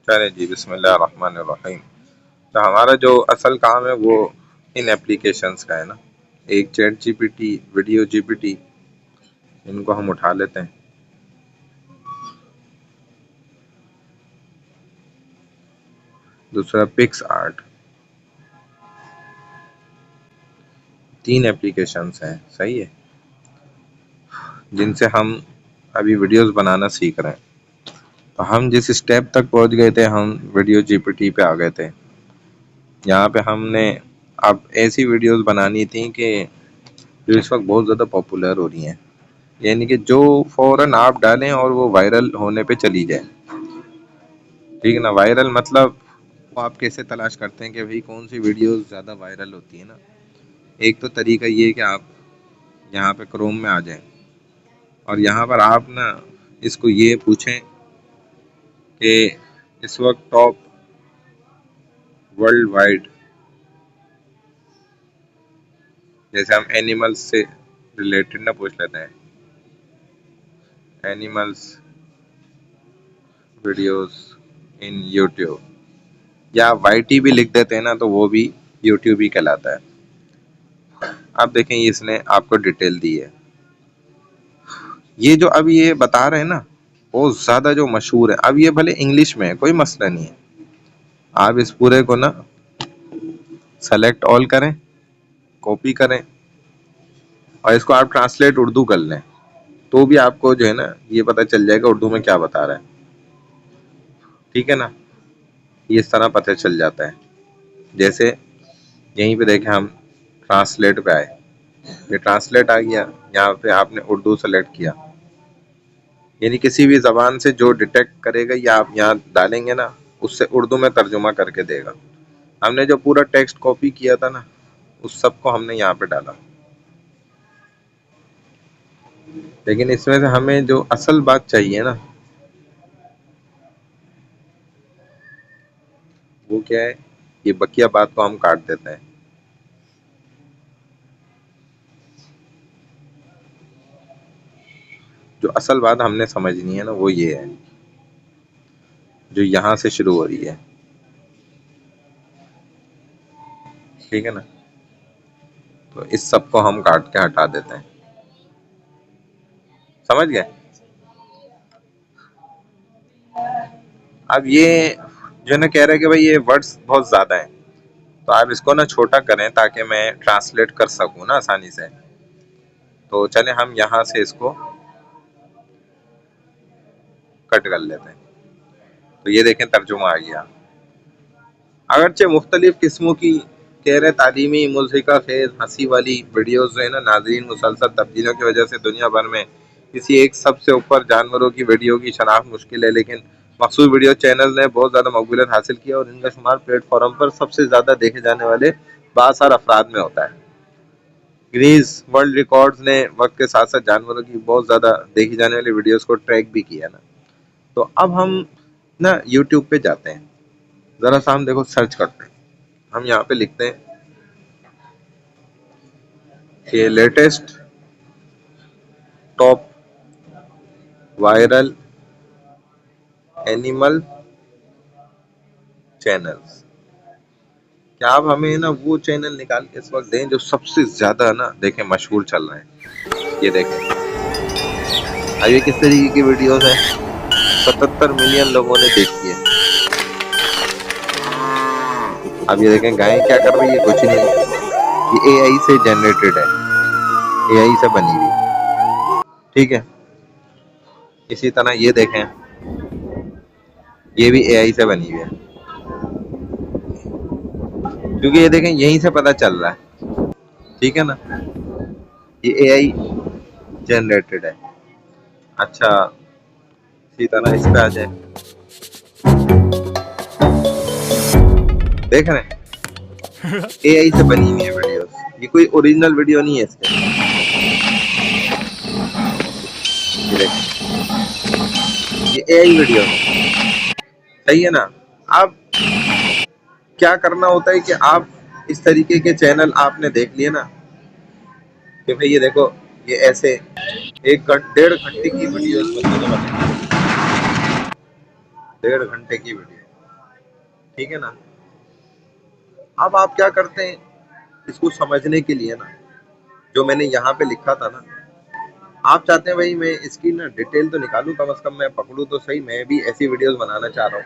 चले जी, बिस्मिल्लाहिर्रहमानिर्रहीम। तो हमारा जो असल काम है वो इन एप्लीकेशंस का है ना। एक चैट जीपीटी, वीडियो जीपीटी, इनको हम उठा लेते हैं। दूसरा पिक्स आर्ट। 3 एप्लीकेशंस हैं, सही है, जिनसे हम अभी वीडियोस बनाना सीख रहे हैं। तो हम जिस स्टेप तक पहुंच गए थे, हम वीडियो जीपीटी पे आ गए थे। यहाँ पे हमने अब ऐसी वीडियोस बनानी थी कि जो इस वक्त बहुत ज़्यादा पॉपुलर हो रही हैं, यानी कि जो फौरन आप डालें और वो वायरल होने पे चली जाए। ठीक है ना। वायरल मतलब वो आप कैसे तलाश करते हैं कि भाई कौन सी वीडियोस ज़्यादा वायरल होती है ना। एक तो तरीका ये है कि आप यहाँ पे क्रोम में आ जाएं और यहाँ पर आप ना इसको ये पूछें कि इस वक्त टॉप वर्ल्ड वाइड, जैसे हम एनिमल्स से रिलेटेड ना पूछ लेते हैं, एनिमल्स वीडियोस इन यूट्यूब, या वाईटी भी लिख देते हैं ना तो वो भी यूट्यूब ही कहलाता है। अब देखें इसने आपको डिटेल दी है। ये जो अब ये बता रहे हैं ना, बहुत ज्यादा जो मशहूर है। अब ये भले इंग्लिश में है, कोई मसला नहीं है। आप इस पूरे को ना सेलेक्ट ऑल करें, कॉपी करें और इसको आप ट्रांसलेट उर्दू कर लें, तो भी आपको जो है ना ये पता चल जाएगा उर्दू में क्या बता रहा है। ठीक है ना। ये इस तरह पता चल जाता है। जैसे यहीं पे देखें, हम ट्रांसलेट पे आए, ये ट्रांसलेट आ गया। यहाँ पे आपने उर्दू सेलेक्ट किया, यानी किसी भी जबान से जो डिटेक्ट करेगा या आप यहाँ डालेंगे ना, उससे उर्दू में तर्जुमा करके देगा। हमने जो पूरा टेक्स्ट कॉपी किया था ना, उस सब को हमने यहाँ पे डाला। लेकिन इसमें से हमें जो असल बात चाहिए ना, वो क्या है, ये बकिया बात को हम काट देते हैं। जो असल बात हमने समझनी है ना, वो ये है जो यहाँ से शुरू हो रही है। ठीक है ना। तो इस सब को हम काट के हटा देते हैं। समझ गए। अब ये जो है ना कह रहे हैं कि भाई ये वर्ड्स बहुत ज्यादा हैं, तो आप इसको ना छोटा करें ताकि मैं ट्रांसलेट कर सकूं ना आसानी से। तो चले हम यहाँ से इसको कट कर लेते हैं। तो ये देखें तर्जुमा आ गया। अगरचे मुख्तलिफ किस्मों की कह रहे तालीमी, मुज़हिका खेज, हंसी वाली वीडियोस जो है ना, नाजरीन मुसलसल तब्दीलियों की वजह से दुनिया भर में किसी एक सबसे ऊपर जानवरों की वीडियो की शनाख्त मुश्किल है। लेकिन मखसूस वीडियो चैनल ने बहुत ज़्यादा मकबूलियत हासिल की है और इनका शुमार प्लेटफॉर्म पर सबसे ज़्यादा देखे जाने वाले बासार अफराद में होता है। गिनीज वर्ल्ड रिकॉर्ड्स ने वक्त के साथ साथ जानवरों की बहुत ज़्यादा देखी जाने वाली वीडियोस को ट्रैक भी किया ना। तो अब हम ना यूट्यूब पे जाते हैं, ज़रा सा हम देखो सर्च करते हैं। हम यहाँ पे लिखते हैं कि latest top viral animal channels. क्या आप हमें ना वो चैनल निकाल के इस वक्त दें जो सबसे ज्यादा ना देखें मशहूर चल रहे हैं। ये देखें, अब ये किस तरीके की वीडियोस है। 77 मिलियन लोगों ने देखी है। अब ये देखें गायें क्या कर रही है, कुछ नहीं, ये एआई से जनरेटेड है, एआई से बनी हुई। ठीक है। इसी तरह ये देखें, ये भी एआई से बनी हुई है। क्योंकि ये देखें यहीं से पता चल रहा है। ठीक है ना। ये एआई जनरेटेड है। अच्छा, इसी तरह इस पे आ जाए, देख रहे हैं एआई से बनी हुई है वीडियोस, ये कोई ओरिजिनल वीडियो नहीं है इसके। ये देखें, ये एआई वीडियो है, सही है ना। अब क्या करना होता है कि आप इस तरीके के चैनल आपने देख लिए ना, कि भाई ये देखो, ये ऐसे 1 डेढ़ घंटे की वीडियोस बंदे ने बनाई, 1.5 घंटे की वीडियो। ठीक है ना। अब आप क्या करते हैं, इसको समझने के लिए ना, जो मैंने यहाँ पे लिखा था ना, आप चाहते हैं भाई मैं इसकी ना डिटेल तो निकालूं, कम से कम मैं पकड़ूं तो सही, मैं भी ऐसी वीडियोस बनाना चाह रहा हूँ।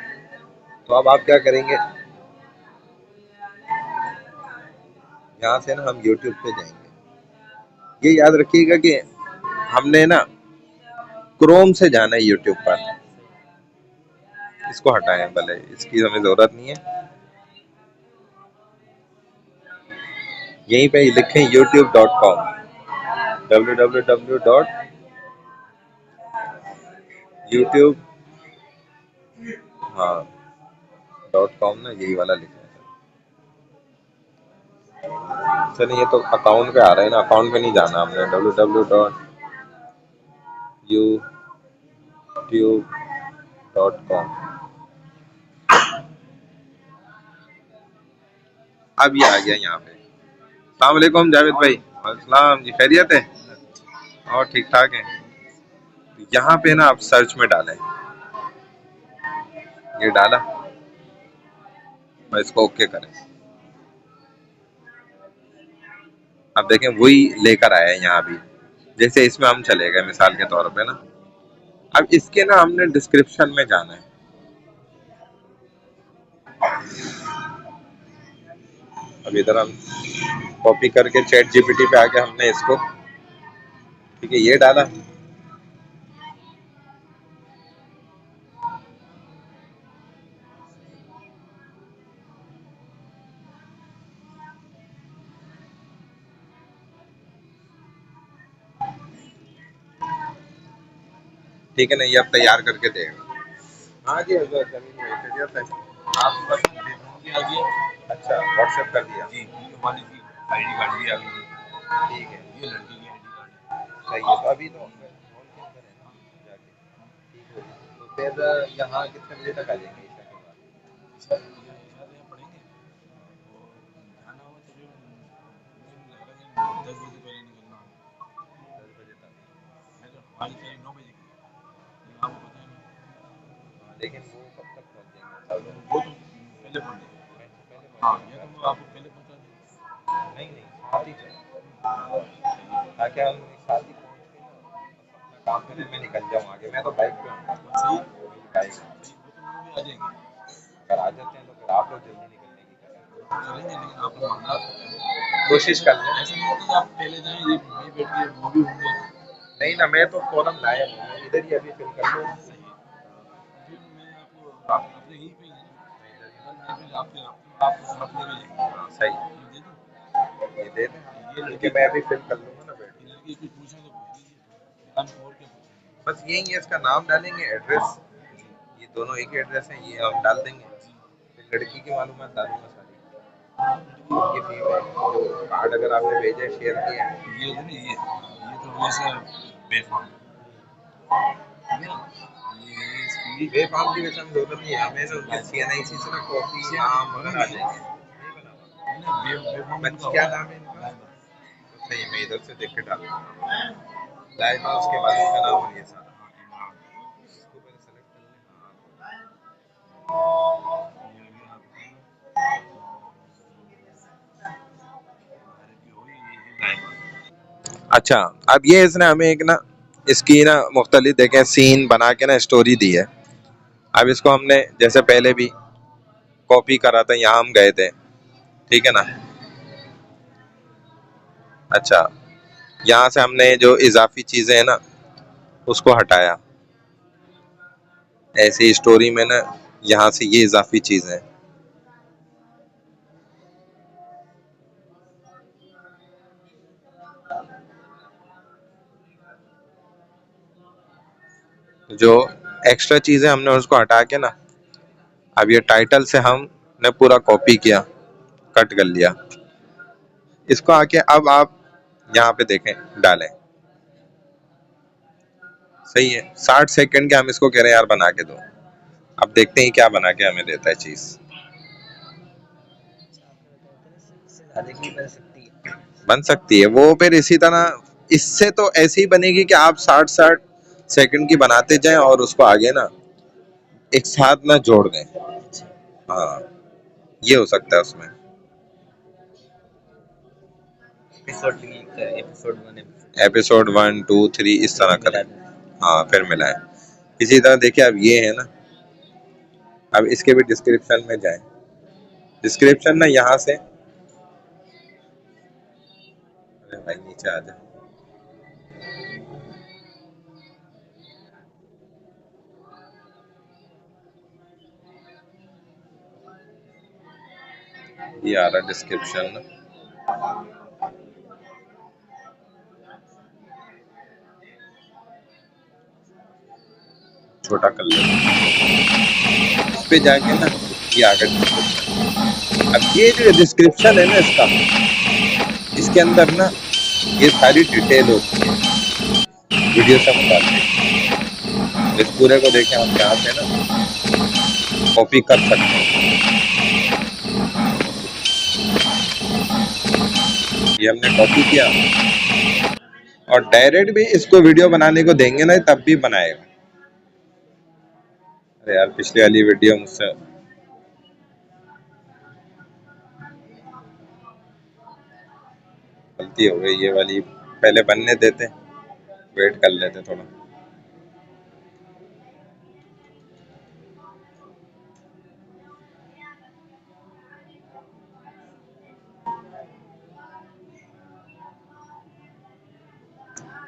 तो अब आप क्या करेंगे, यहाँ से ना हम यूट्यूब पे जाएंगे। ये याद रखिएगा कि हमने ना क्रोम से जाना है यूट्यूब पर। इसको हटाएं, भले इसकी हमें जरूरत नहीं है। यहीं पे लिखें youtube.com, www.youtube, हाँ .com ना, यही वाला लिखना है। चलिए, ये तो अकाउंट पे आ रहा है ना, अकाउंट पे नहीं जाना हमने। www.youtube.com। अब ये आ गया यहाँ पे। अस्सलाम वालेकुम जावेद भाई। अस्सलाम जी, खैरियत है? और ठीक ठाक है। यहाँ पे ना आप सर्च में डालें, ये डाला और इसको ओके करें। अब देखें वही लेकर आया है यहाँ भी, जैसे इसमें हम चले गए मिसाल के तौर पे ना। अब इसके ना हमने डिस्क्रिप्शन में जाना है। अब इधर हम कॉपी करके चैट जीपीटी पे आके हमने इसको, ठीक है, ये डाला। ठीक है ना, ये अब तैयार करके देगा। हाँ जी हजरत, जमीन में खैरियत है। आप बस आ गई। अच्छा, व्हाट्सएप कर दिया जी, हमारी जी आईडी कार्ड भी आ गई। ठीक है, ये लड़की की आईडी कार्ड है। सही है, तो अभी तो हॉल के अंदर है ना, जाके ठीक हो गया। तो फिर यहाँ कितने बजे तक आ जाएंगे ईशा के बाद? ईशा ईशा से यहाँ पढ़ेंगे और जाना हो तो फिर मुझे लग रहा है कि 10 बजे पहले निकलना होगा। 10 बजे तक? मैं तो हमारी ट्रेन 9 बजे की है, लेकिन आपको पता है नहीं। हाँ, लेकिन वो कब तक पहुँच जाएंगे? वो तो पहले पहुँच जाएंगे। पहले हाँ, या तो वो आपको पहले पहुँचा दें। नहीं नहीं, साथ ही चलो, ताकि हम साथ ही पहुँच के ना बस अपना काम करने में निकल जाऊँ आगे। मैं तो बाइक पे हूँ। सही, बाइक सही, वो तो वो भी आ जाएंगे। अगर आ जाते हैं तो फिर आप लोग जल्दी निकलने की करेंगे, लेकिन आप लोग मामला कोशिश कर लें। ऐसा नहीं होता आप पहले जाएं, ये वहीं बैठ के वो भी होंगे। नहीं ना, मैं तो फौरन लाया हूँ, मैं इधर ही अभी फिल कर लूँ। सही है, फिर मैं आपको अपने यहीं पे ही है ना, मैं फिर आपके आपको साथ लेके जाएंगे। हाँ सही, ये दे दूँ, ये दे दें। ये लड़के मैं अभी फिल कर लूँगा ना बैठ के। लड़की कुछ पूछा तो पूछ लीजिए, हम और क्या पूछेंगे। बस यही है, इसका नाम डालेंगे, एड्रेस, ये दोनों एक ही एड्रेस है, ये हम डाल देंगे। फिर लड़की की मालूमात डालूंगा सारी, ये भी है, जो कार्ड अगर आपने भेजा शेयर किया है, ये नहीं, ये तो वैसे बेफाम बेफाम की वैसे हम जरूरत नहीं है हमें, तो उनके सीएनआईसी से ना कॉपी नाम वगैरह आ जाएंगे। नहीं बना हुआ, बच्ची क्या नाम है इनका? सही है, मैं इधर से देख के डाल दूंगा। लाइबा, उसके बाद इसका नाम और ये सारा, हाँ इमरान, इसको पहले सेलेक्ट कर लें। अच्छा, अब ये इसने हमें एक ना इसकी ना मुख्तलिफ देखें सीन बना के ना स्टोरी दी है। अब इसको हमने जैसे पहले भी कॉपी करा था, यहाँ हम गए थे, ठीक है ना। अच्छा, यहाँ से हमने जो इजाफी चीजें हैं ना उसको हटाया। ऐसे स्टोरी में ना यहाँ से ये इजाफी चीजें हैं जो एक्स्ट्रा चीजें हमने उसको हटा के ना, अब ये टाइटल से हमने पूरा कॉपी किया, कट कर लिया। इसको आके अब आप यहाँ पे देखें, डालें। सही है, 60 सेकंड के हम इसको कह रहे हैं यार बना के दो। अब देखते हैं क्या बना के हमें देता है चीज। बन सकती है वो, फिर इसी तरह इससे तो ऐसी ही बनेगी कि आप 60-60 सेकंड की बनाते जाएं और उसको आगे ना एक साथ ना जोड़ दें। हाँ, ये हो सकता है उसमें। एपिसोड 1 2 3 इस तरह का। हाँ फिर मिला है। इसी तरह देखिए अब ये है ना, अब इसके भी डिस्क्रिप्शन में जाए। डिस्क्रिप्शन ना यहाँ से, अरे भाई नीचे आ जाए। ये आ रहा डिस्क्रिप्शन, छोटा कर ले इस पे जाके ना, ये आ गया डिस्क्रिप्शन। अब ये जो डिस्क्रिप्शन है ना इसका, इसके अंदर ना ये सारी डिटेल होती है वीडियो से मुताबिक। इस पूरे को देखें हम यहाँ से ना कॉपी कर सकते हैं। ये हमने कॉपी किया और डायरेक्ट भी इसको वीडियो बनाने को देंगे ना तब भी बनाएगा। अरे यार पिछली वाली वीडियो मुझसे गलती हो गई, ये वाली पहले बनने देते, वेट कर लेते थोड़ा।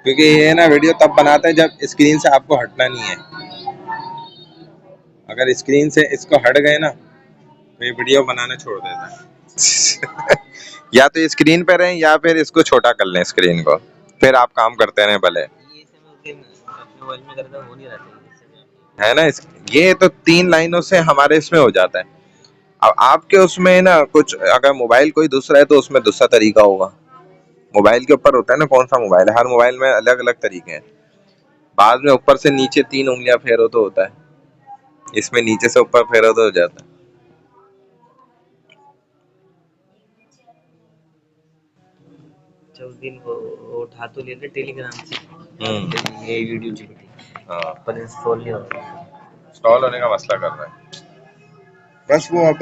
क्योंकि ये ना वीडियो तब बनाते हैं जब स्क्रीन से आपको हटना नहीं है। अगर स्क्रीन से इसको हट गए ना तो ये वीडियो बनाना छोड़ देता है। या तो स्क्रीन पे रहें या फिर इसको छोटा कर लें स्क्रीन को, फिर आप काम करते रहें भले। है ना ये तो 3 लाइनों से हमारे इसमें हो जाता है। अब आपके उसमें ना कुछ अगर मोबाइल कोई दूसरा है तो उसमें दूसरा तरीका होगा। मोबाइल के ऊपर होता है ना कौन सा मोबाइल है, हर मोबाइल में अलग अलग तरीके हैं। बाद में ऊपर से नीचे 3 उंगलियां फेरो तो होता है, इसमें नीचे से ऊपर फेरो तो हो जाता है। उस दिन वो उठा तो लिए थे टेलीग्राम से, ये वीडियो चली थी। हाँ पर इंस्टॉल नहीं हो रहा, इंस्टॉल होने का मसला कर रहा है बस वो अब।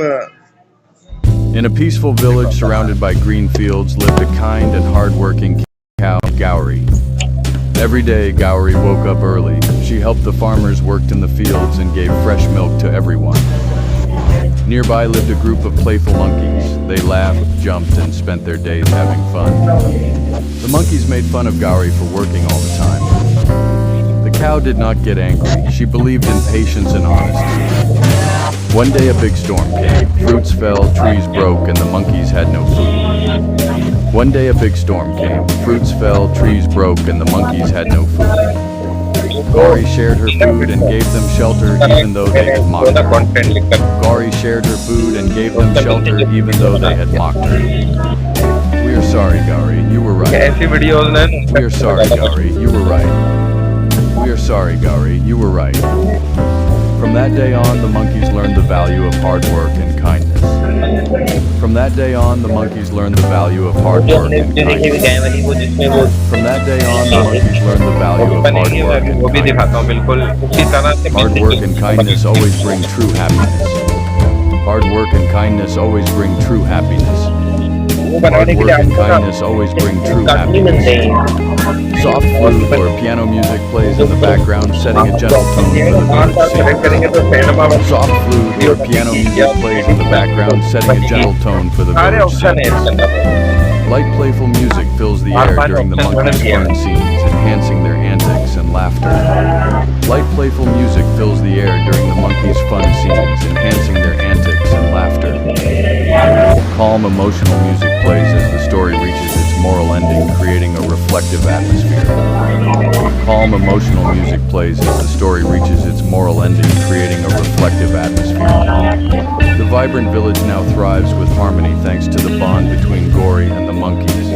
In a peaceful village surrounded by green fields lived a kind and hard-working cow, Gowrie. Every day, Gowrie woke up early. She helped the farmers worked in the fields and gave fresh milk to everyone. Nearby lived a group of playful monkeys. They laughed, jumped, and spent their days having fun. The monkeys made fun of Gowrie for working all the time. The cow did not get angry. She believed in patience and honesty. One day a big storm came. Fruits fell, trees broke, and the monkeys had no food. One day a big storm came. Fruits fell, trees broke, and the monkeys had no food. Gowrie shared her food and gave them shelter even though they had mocked her. Gowrie shared her food and gave them shelter even though they had mocked her. We are sorry, Gowrie, you were right. We are sorry, Gowrie, you were right. We are sorry, Gowrie, you were right. From that day on, the monkeys learned the value of hard work and kindness. From that day on, the monkeys learned the value of hard work and kindness. From that day on, the monkeys learned the value of hard work and kindness. Hard work and kindness always bring true happiness. Hard work and kindness always bring true happiness. Hard work and kindness always bring true happiness. Soft flute or piano music plays in the background, setting a gentle tone for the village scene. Soft flute or piano music plays in the background, setting a gentle tone for the village scene. Light, playful music fills the air during the monkeys' fun scenes, enhancing their antics and laughter. Light, playful music fills the air during the monkeys' fun scenes, enhancing their antics and laughter. Calm, emotional music plays as the story reaches its moral ending, creating a reflective atmosphere. Calm, emotional music plays as the story reaches its moral ending, creating a reflective atmosphere. The vibrant village now thrives with harmony thanks to the bond between Gowrie and the monkeys.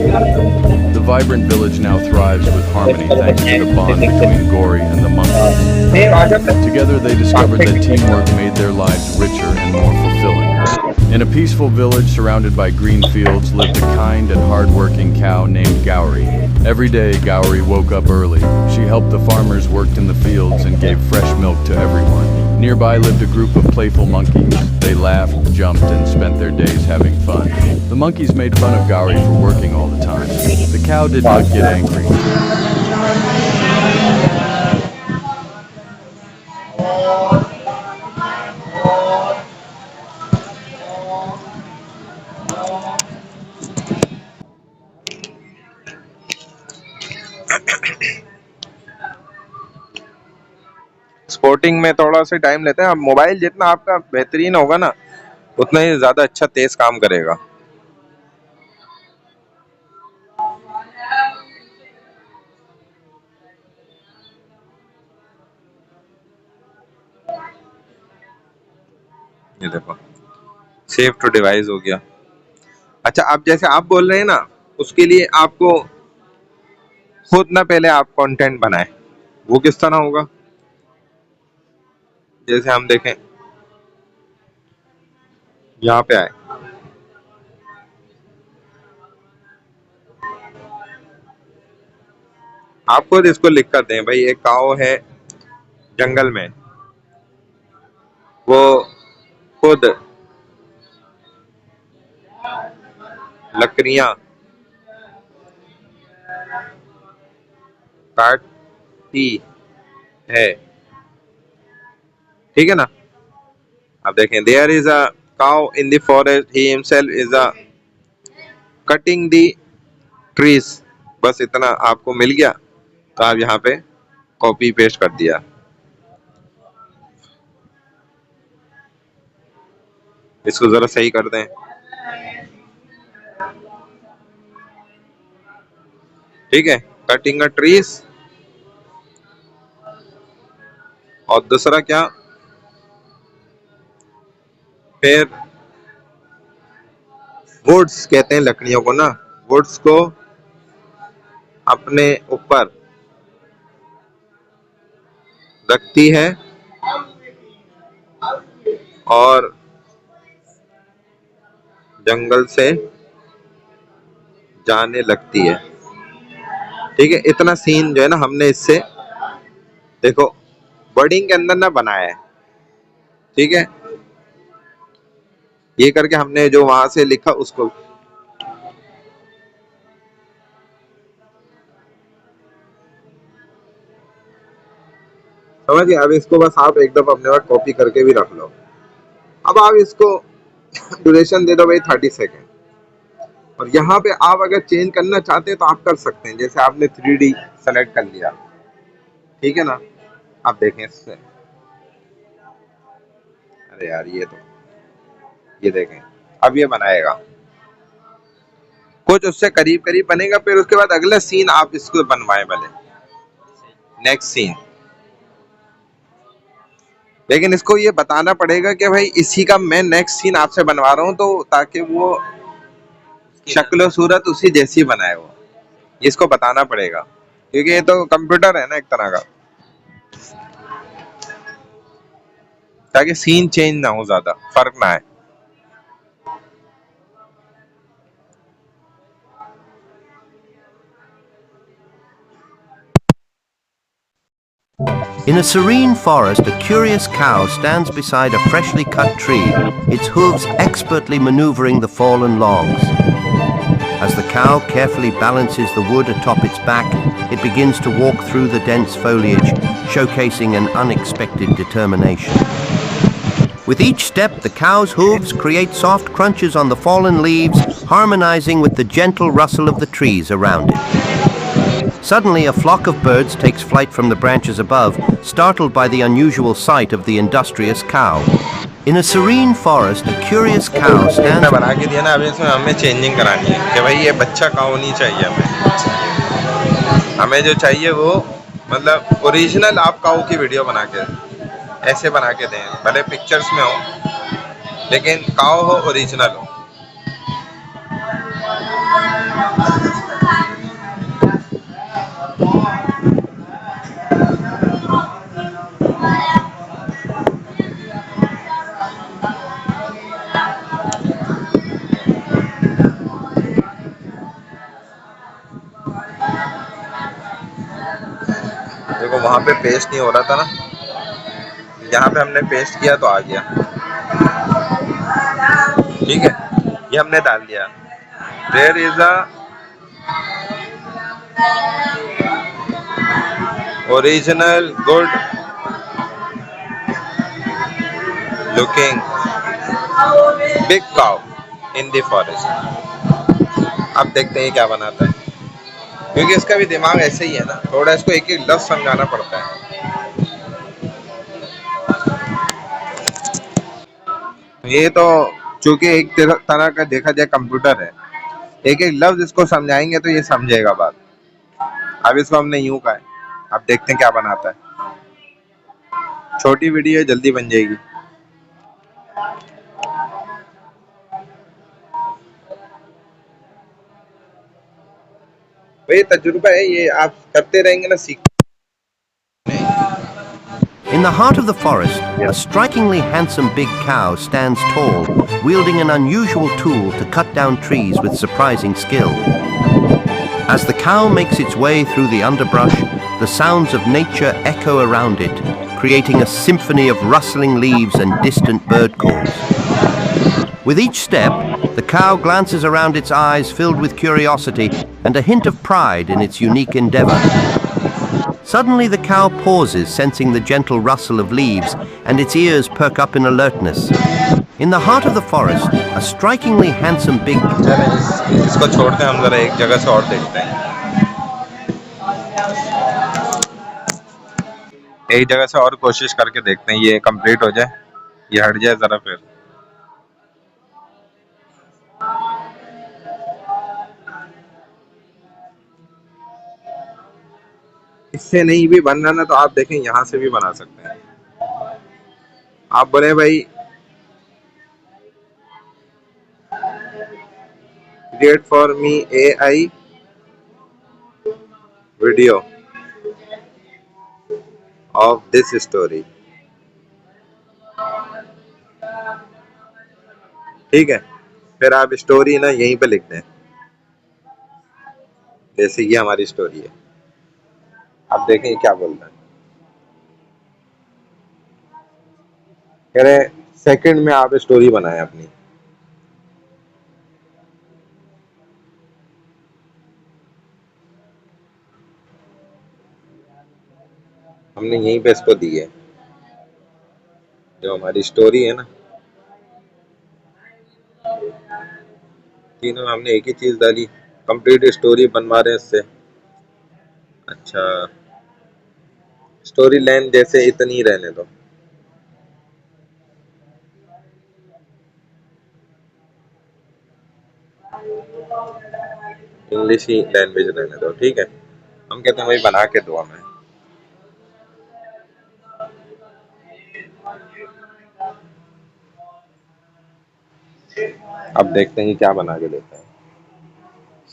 The vibrant village now thrives with harmony thanks to the bond between Gowrie and the monkeys. Together they discovered that teamwork made their lives richer and more fulfilling. In a peaceful village surrounded by green fields lived a kind and hard-working cow named Gowrie. Every day, Gowrie woke up early. She helped the farmers worked in the fields and gave fresh milk to everyone. Nearby lived a group of playful monkeys. They laughed, jumped, and spent their days having fun. The monkeys made fun of Gowrie for working all the time. The cow did not get angry. Sporting में थोड़ा सा time लेते हैं। अब mobile जितना आपका बेहतरीन होगा ना, उतना ही ज्यादा अच्छा तेज काम करेगा। ये देखो, सेव टू डिवाइस हो गया। अच्छा, अब जैसे आप बोल रहे हैं ना, उसके लिए आपको खुद ना पहले आप कंटेंट बनाए। वो किस तरह होगा? जैसे हम देखें, यहाँ पे आए, आप खुद इसको लिख कर दें, भाई एक काऊ है जंगल में, वो खुद लकड़ियां काटती है, ठीक है ना। अब देखें, there is a cow in the forest, he himself is a cutting the trees. बस इतना आपको मिल गया, तो आप यहाँ पे कॉपी पेस्ट कर दिया। इसको जरा सही कर दें। ठीक है, कटिंग अ ट्रीज, और दूसरा क्या, फिर वुड्स कहते हैं लकड़ियों को ना, वुड्स को अपने ऊपर रखती है और जंगल से जाने लगती है। ठीक है, इतना सीन जो है ना हमने इससे देखो वर्डिंग के अंदर ना बनाया है। ठीक है, ये करके हमने जो वहां से लिखा उसको समझिए। अब इसको बस आप एक दफा अपने पास कॉपी करके भी रख लो। अब आप इसको ड्यूरेशन दे दो भाई 30 सेकेंड, और यहाँ पे आप अगर चेंज करना चाहते हैं तो आप कर सकते हैं। जैसे आपने 3D सेलेक्ट कर लिया, ठीक है ना। आप देखें इससे, अरे यार ये देखें, अब ये बनाएगा कुछ उससे करीब करीब बनेगा। फिर उसके बाद अगला सीन आप इसको बनवाएं भले, नेक्स्ट सीन। लेकिन इसको ये बताना पड़ेगा कि भाई इसी का मैं नेक्स्ट सीन आपसे बनवा रहा हूँ, तो ताकि वो शक्ल सूरत उसी जैसी बनाए वो, इसको बताना पड़ेगा, क्योंकि ये तो कंप्यूटर है ना एक तरह का, ताकि सीन चेंज ना हो, ज्यादा फर्क ना आए। In a serene forest, a curious cow stands beside a freshly cut tree, its hooves expertly maneuvering the fallen logs. As the cow carefully balances the wood atop its back, it begins to walk through the dense foliage, showcasing an unexpected determination. With each step, the cow's hooves create soft crunches on the fallen leaves, harmonizing with the gentle rustle of the trees around it. Suddenly, a flock of birds takes flight from the branches above, startled by the unusual sight of the industrious cow. In a serene forest, a curious cow stands... बना के दिया ना, अभी इसमें हमें changing करानी है कि भाई ये बच्चा काऊ नहीं चाहिए हमें जो चाहिए वो मतलब ओरिजिनल आप काऊ की वीडियो बना के ऐसे बना के दें, भले पिक्चर्स में हो लेकिन काऊ हो, ओरिजिनल हो। वहाँ पे पेस्ट नहीं हो रहा था ना, यहाँ पे हमने पेस्ट किया तो आ गया। ठीक है, ये हमने डाल दिया। There is a original good looking big cow in the forest. अब देखते हैं क्या बनाता है, क्योंकि इसका भी दिमाग ऐसे ही है ना, थोड़ा इसको एक एक लफ्ज समझाना पड़ता है। ये तो चूंकि एक तरह का देखा जाए कंप्यूटर है, एक एक लफ्ज इसको समझाएंगे तो ये समझेगा बात। अब इसको हमने यूं कहा है, अब देखते हैं क्या बनाता है। छोटी वीडियो है, जल्दी बन जाएगी। भाई तजुर्बा है ये, आप करते रहेंगे ना सीख। In the heart of the forest, a strikingly handsome big cow stands tall, wielding an unusual tool to cut down trees with surprising skill. As the cow makes its way through the underbrush, the sounds of nature echo around it, creating a symphony of rustling leaves and distant bird calls. With each step, the cow glances around, its eyes filled with curiosity and a hint of pride in its unique endeavor. Suddenly the cow pauses, sensing the gentle rustle of leaves, and its ears perk up in alertness. In the heart of the forest, a strikingly handsome big... इसको छोड़ते हैं, हम जरा एक जगह से और देखते हैं। एक जगह से और कोशिश करके देखते हैं, ये कंप्लीट हो जाए, ये हट जाए जरा, फिर इससे नहीं भी बन रहा ना, तो आप देखें यहाँ से भी बना सकते हैं। आप बोले भाई create for me AI video of this story, ठीक है। फिर आप स्टोरी ना यहीं पे लिख दें, जैसे ये हमारी स्टोरी है। आप देखें क्या बोल रहा है, कह रहे सेकंड में आप स्टोरी बनाएं अपनी। हमने यहीं पे इसको दी है, जो हमारी स्टोरी है ना, तीनों में हमने एक ही चीज डाली, कंप्लीट स्टोरी बनवा रहे हैं इससे। अच्छा, स्टोरी लाइन जैसे इतनी ही रहने दो। इंग्लिश ही लैंग्वेज रहने दो, ठीक है। हम कहते हैं भाई बना के दो हमें। अब देखते हैं कि क्या बना के देते हैं,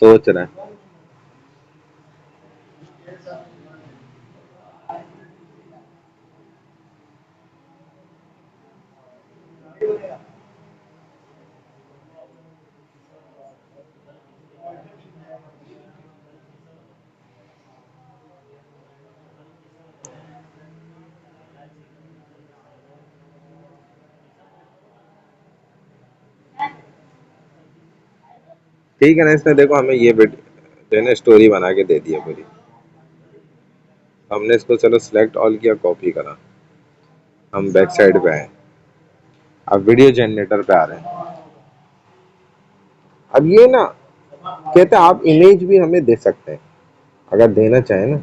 सोच रहे हैं। ठीक है ना, इसने देखो हमें ये जो है ना स्टोरी बना के दे दी है पूरी। हमने इसको चलो सिलेक्ट ऑल किया, कॉपी करा, हम बैक साइड पे आए, अब वीडियो जनरेटर पे आ रहे हैं। अब ये ना कहते हैं आप इमेज भी हमें दे सकते हैं, अगर देना चाहें ना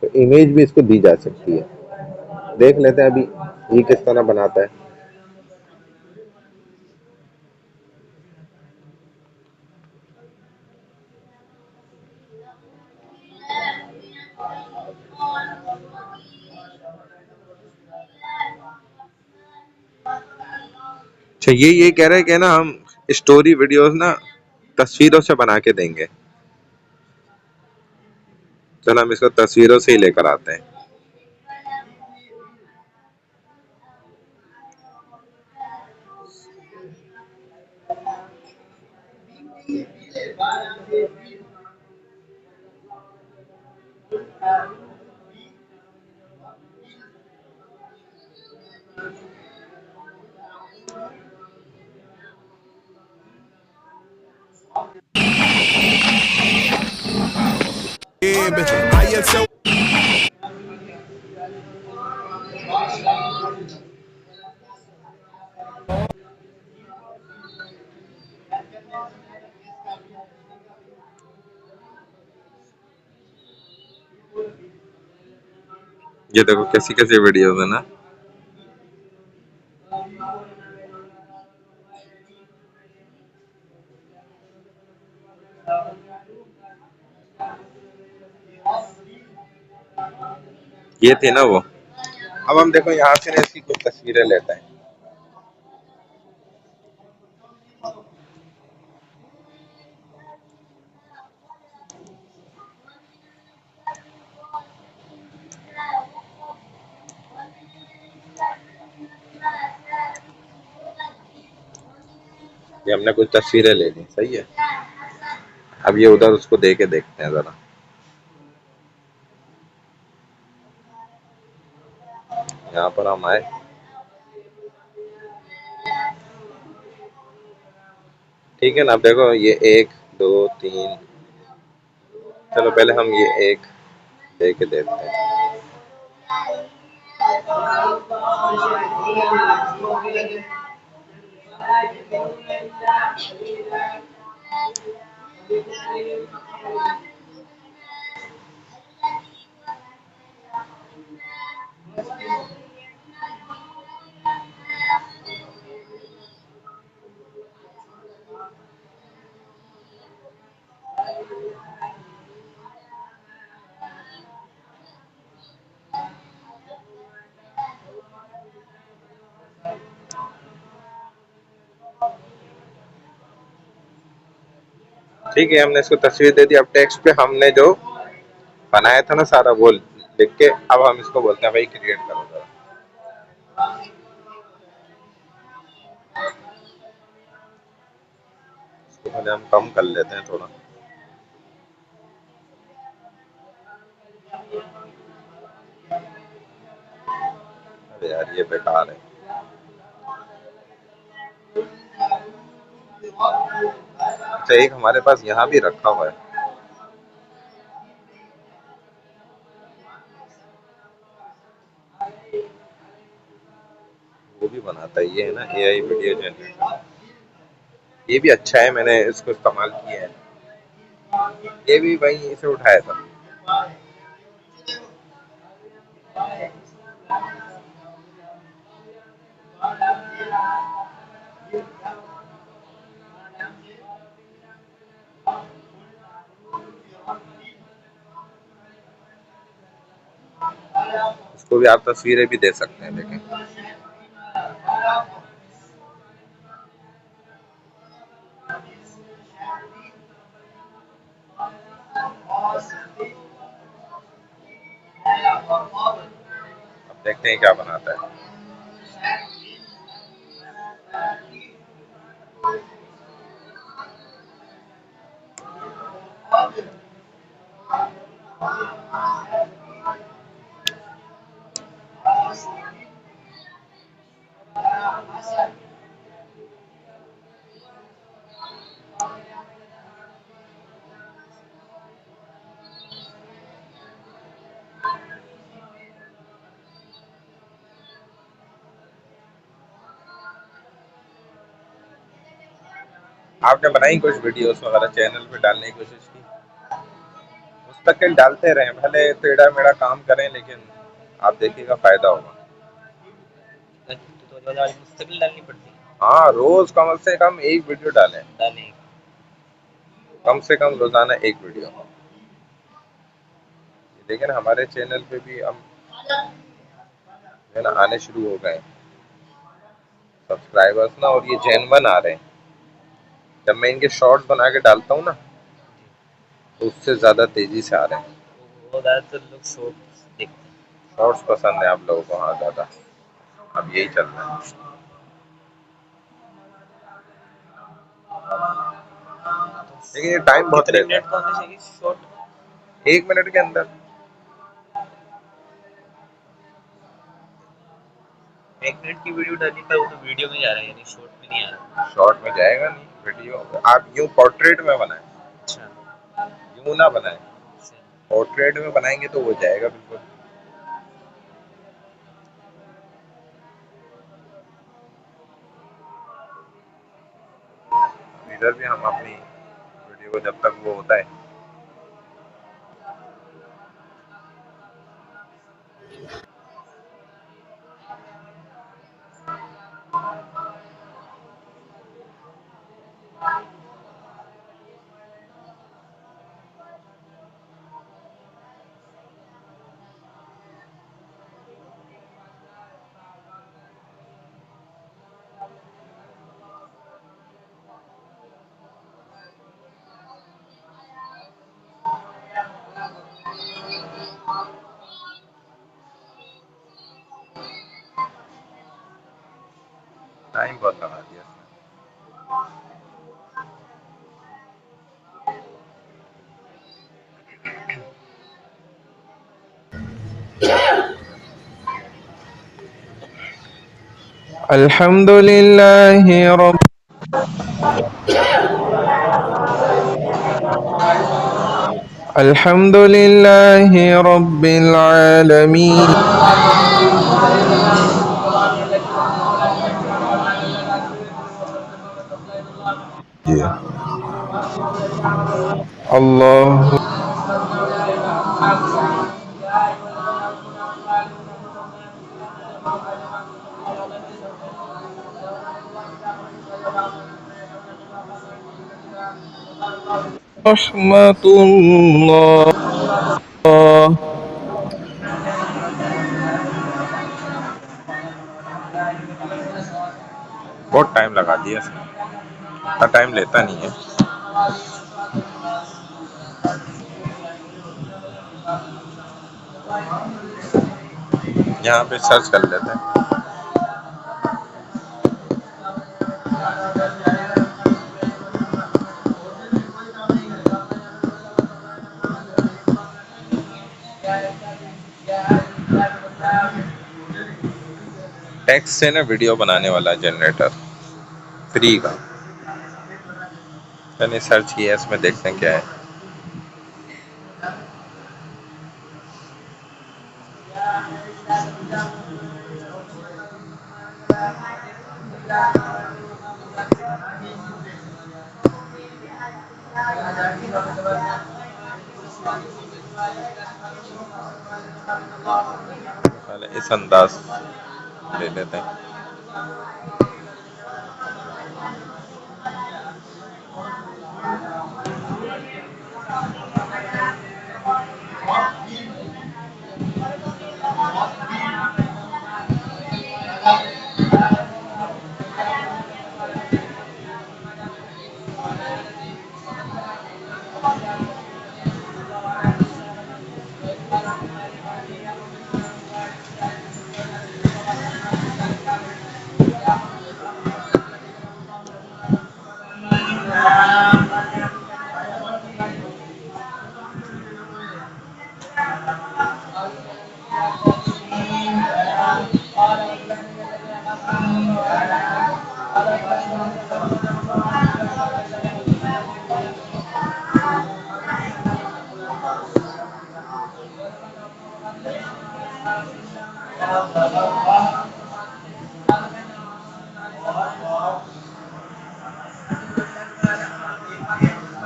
तो इमेज भी इसको दी जा सकती है। देख लेते हैं अभी ये किस तरह बनाता है। अच्छा, ये कह रहे हैं कि ना हम स्टोरी वीडियोस ना तस्वीरों से बना के देंगे। चलो हम इसको तस्वीरों से ही लेकर आते हैं। ये देखो कैसी कैसी वीडियोस है ना। ये थी ना वो। अब हम देखो यहाँ से ना इसकी कुछ तस्वीरें लेते हैं। ये हमने कुछ तस्वीरें ले ली, सही है। अब ये उधर उसको दे के देखते हैं जरा। यहाँ पर हम आए, ठीक है ना। अब देखो ये 1 2 3, चलो पहले हम ये एक दे के देखते हैं। ठीक है, हमने इसको तस्वीर दे दी। अब टेक्स्ट पे हमने जो बनाया था ना सारा वो लिख के, अब हम इसको बोलते हैं भाई क्रिएट करो जरा। इसको पहले हम कम कर लेते हैं थोड़ा। अरे यार ये बेकार है। अच्छा एक हमारे पास यहाँ भी रखा हुआ है। वो भी बनाता है, ये है ना एआई वीडियो जनरेटर। ये भी अच्छा है, मैंने इसको इस्तेमाल किया है। ये भी वहीं से उठाया था। इसको भी आप तस्वीरें भी दे सकते हैं, देखें। अब देखते हैं क्या बनाता है। आपने बनाई कुछ वीडियोस वगैरह चैनल पे डालने की कोशिश की? मुस्तकिल डालते रहें, भले टेढ़ा मेढ़ा काम करें, लेकिन आप देखिएगा फायदा होगा। मुस्तकिल डालनी पड़ती है। हाँ, रोज कम से कम एक वीडियो डालें। डालें। कम से कम रोजाना एक वीडियो। लेकिन हमारे चैनल पे भी हम है ना आने शुरू हो गए सब्सक्राइबर्स ना, और ये जेन्युइन आ रहे हैं। जब मैं इनके शॉर्ट्स बना के डालता हूँ ना, तो उससे ज्यादा तेजी से आ रहे हैं। वो ज्यादातर लोग शॉर्ट्स देखते हैं। शॉर्ट्स पसंद है आप लोगों को? हाँ ज्यादा। अब यही चल रहा है। लेकिन ये टाइम बहुत कितने लेता मिनट है। का होना चाहिए शॉर्ट? 1 मिनट के अंदर। 1 मिनट की वीडियो डाली पर वो तो वीडियो में जा रहा है, यानी शॉर्ट में नहीं आ रहा। शॉर्ट में जाएगा नहीं वीडियो। आप यूं पोर्ट्रेट में बनाए, अच्छा। यूं ना बनाए। और ट्रेड में बनाएंगे तो हो जाएगा बिल्कुल। इधर भी हम अपनी वीडियो को जब तक वो होता है, टाइम बहुत लगा दिया इसने। अल्हम्दुलिल्लाहि रब अल्हम्दुलिल्लाहि रब्बिल आलमीन। अल्लाह रहमतुल्लाह। बहुत टाइम लगा दिया इसने, इतना टाइम लेता नहीं है। यहाँ पे सर्च कर लेते हैं। टेक्स्ट से ना वीडियो बनाने वाला जनरेटर फ्री का, मैंने सर्च किया, इसमें देखते हैं क्या है। पहले इस अंदाज ले लेते हैं।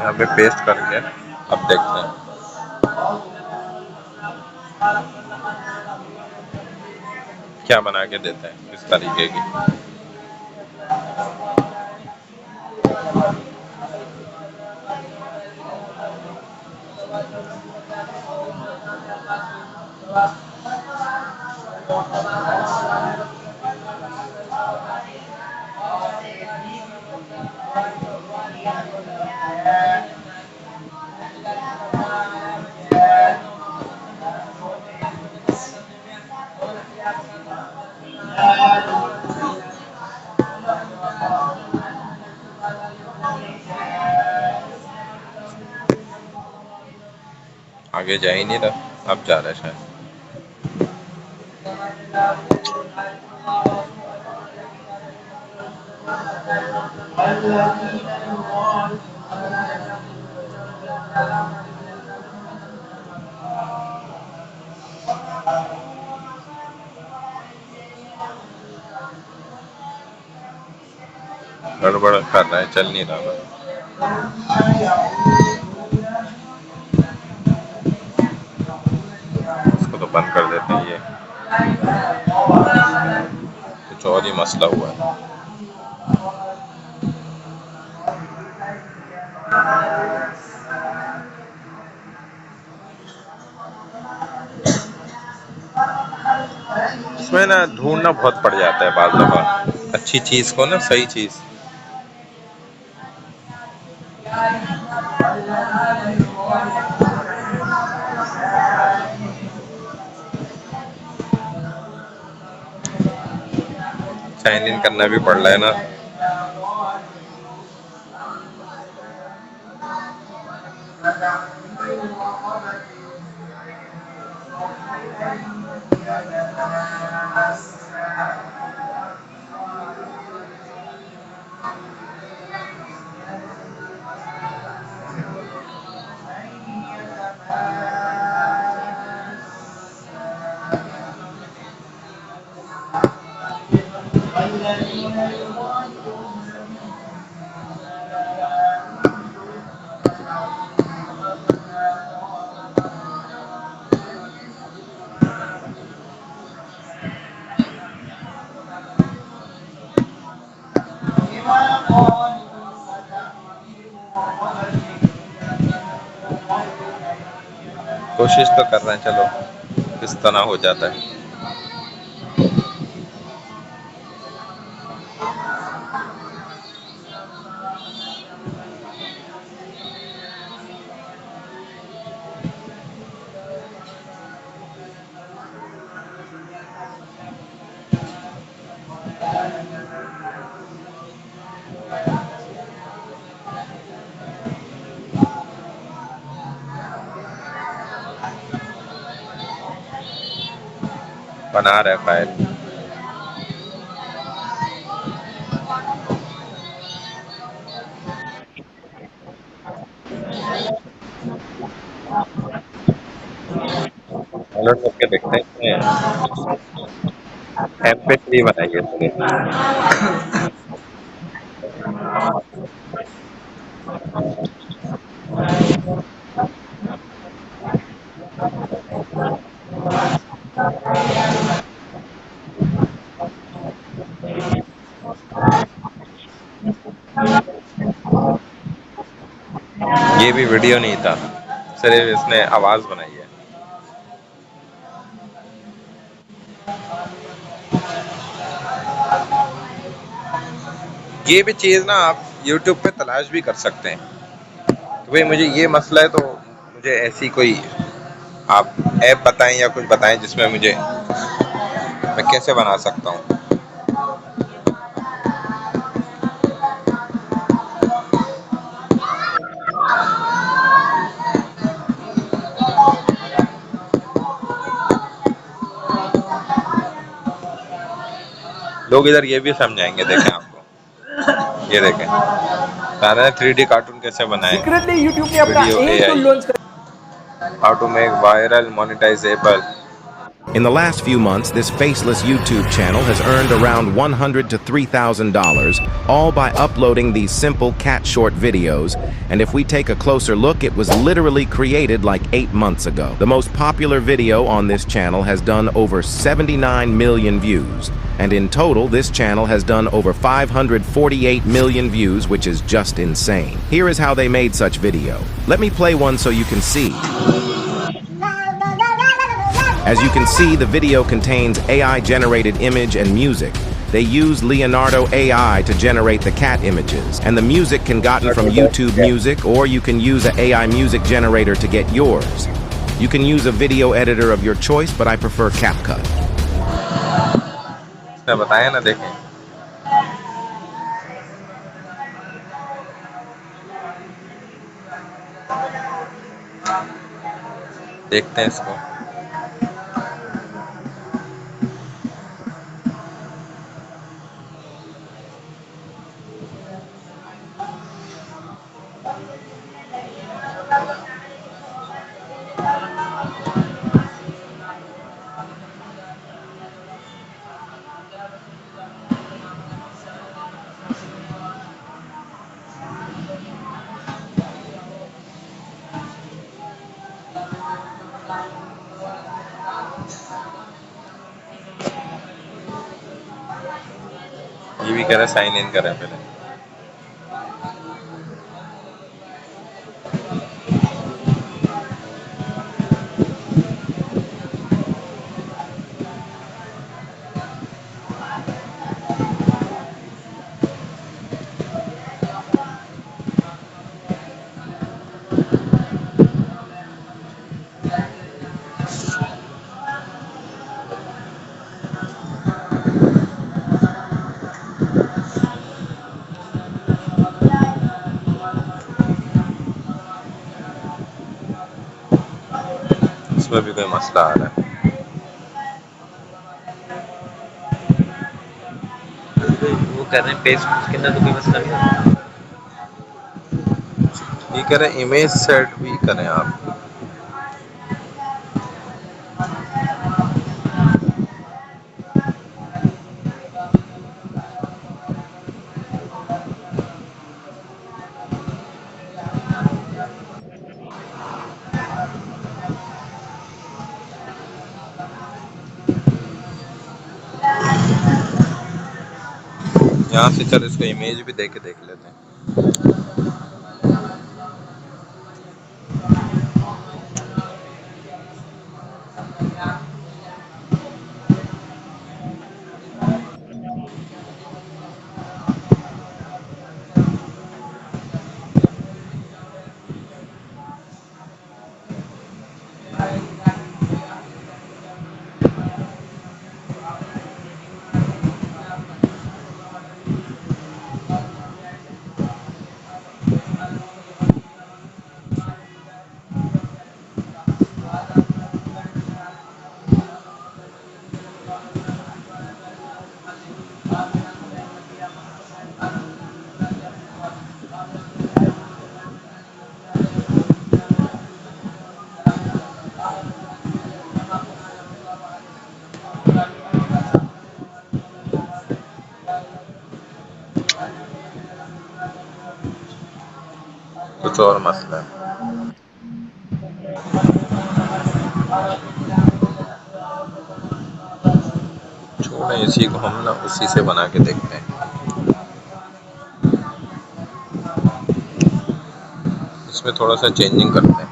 यहाँ पे पेस्ट करके अब देखते हैं क्या बना के देते हैं इस तरीके की। आगे जा ही नहीं रहा, अब जा रहा है शायद। गड़बड़ कर रहा है, चल नहीं रहा। इसको तो बंद कर देते हैं, ये कुछ और ही मसला हुआ है। इसमें ना ढूंढना बहुत पड़ जाता है बाज़ दफा, अच्छी चीज को ना, सही चीज। साइन इन करना भी पड़ रहा है ना। कोशिश तो कर रहे हैं, चलो किस तरह हो जाता है। बना रहे फाइल। डाउनलोड करके देखते हैं। MP3 बनाइए इसमें। ये भी वीडियो नहीं था, सिर्फ इसने आवाज बनाई है। ये भी चीज ना आप YouTube पे तलाश भी कर सकते हैं कि भाई मुझे ये मसला है, तो मुझे ऐसी कोई आप ऐप बताएं या कुछ बताएं जिसमें मुझे, मैं कैसे बना सकता हूँ। लोग इधर ये भी समझाएंगे, देखें आपको, ये देखें सारा 3D कार्टून कैसे बनाए, सीक्रेटली यूट्यूब ने अपना वीडियो एक टूल AI, लॉन्च कर how to make viral monetizable. In the last few months, this faceless YouTube channel has earned around $100 to $3,000, all by uploading these simple cat short videos. And if we take a closer look, it was literally created like 8 months ago. The most popular video on this channel has done over 79 million views. And in total, this channel has done over 548 million views, which is just insane. Here is how they made such video. Let me play one so you can see. As you can see, the video contains AI-generated image and music. They use Leonardo AI to generate the cat images, and the music can gotten from YouTube Music, or you can use an AI music generator to get yours. You can use a video editor of your choice, but I prefer CapCut. इसने बताया ना, देखें देखते हैं इसको। ये भी कह रहा है साइन इन करें पहले। इसमें भी कोई मसला आ रहा है। वो कर रहे हैं पेज, उसके अंदर तो कोई मसला नहीं है। ये कह रहे हैं इमेज सेट भी करें आप। यहाँ से चल इसको इमेज भी देख लेते हैं। कुछ और मसला है। छोड़े इसी को, हम ना उसी से बना के देखते हैं। इसमें थोड़ा सा चेंजिंग करते हैं।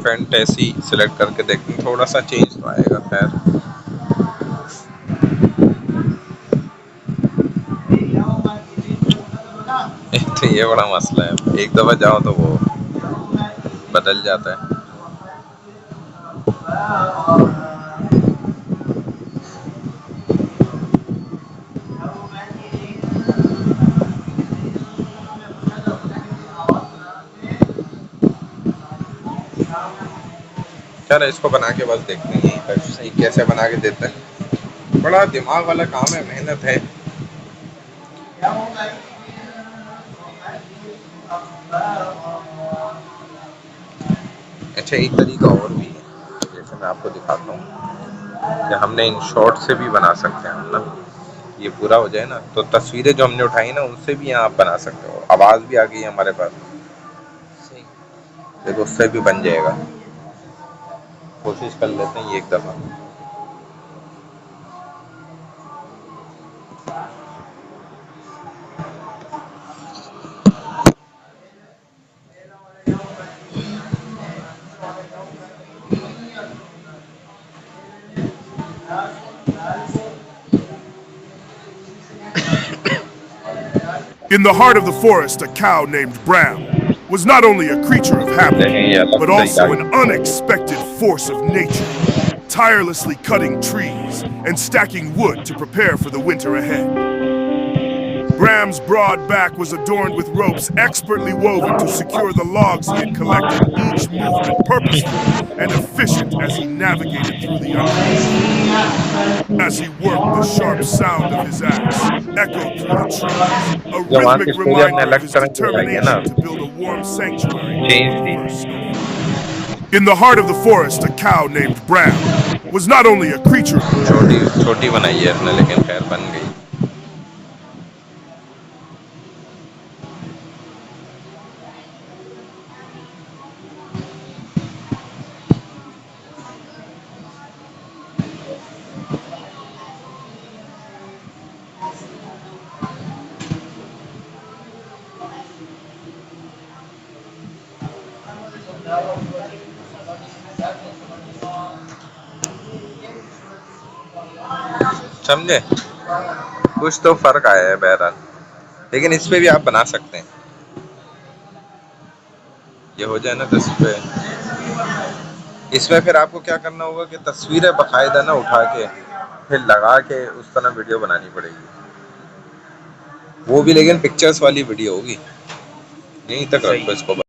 फैंटेसी सिलेक्ट करके देखते हैं, थोड़ा सा चेंज तो आएगा। खैर तो ये बड़ा मसला है, एक दफा जाओ तो वो बदल जाता है। चलो इसको बना के बस देखते हैं यहीं तक, सही कैसे बना के देते हैं। बड़ा दिमाग वाला काम है, मेहनत है। अच्छा एक तरीका और भी है, जैसे मैं आपको दिखाता हूँ कि हमने इन शॉर्ट से भी बना सकते हैं हम ना। ये पूरा हो जाए ना तो तस्वीरें जो हमने उठाई ना उनसे भी यहाँ आप बना सकते हो। आवाज़ भी आ गई है हमारे पास, सही। देखो उससे भी बन जाएगा। कोशिश कर लेते हैं ये एक दफ़ा। In the heart of the forest, a cow named Bram was not only a creature of habit, but also an unexpected force of nature. tirelessly cutting trees and stacking wood to prepare for the winter ahead. Bram's broad back was adorned with ropes expertly woven to secure the logs he had collected, each movement purposeful and efficient as he navigated through the undergrowth. As he worked, the sharp sound of his axe echoed through the trees, a rhythmic reminder of his determination to build a warm sanctuary during the first snowfall. In the heart of the forest, a cow named Bram was not only a creature. छोटी बनाई है इसने, लेकिन खैर बन गई। समझे? कुछ तो फर्क आया है बहरहाल, लेकिन इस पे भी आप बना सकते हैं। ये हो जाए ना 10 पे, इसमें फिर आपको क्या करना होगा कि तस्वीरें बाकायदा ना उठा के फिर लगा के उस तरह वीडियो बनानी पड़ेगी, वो भी लेकिन पिक्चर्स वाली वीडियो होगी। यहीं तक रखो इसको।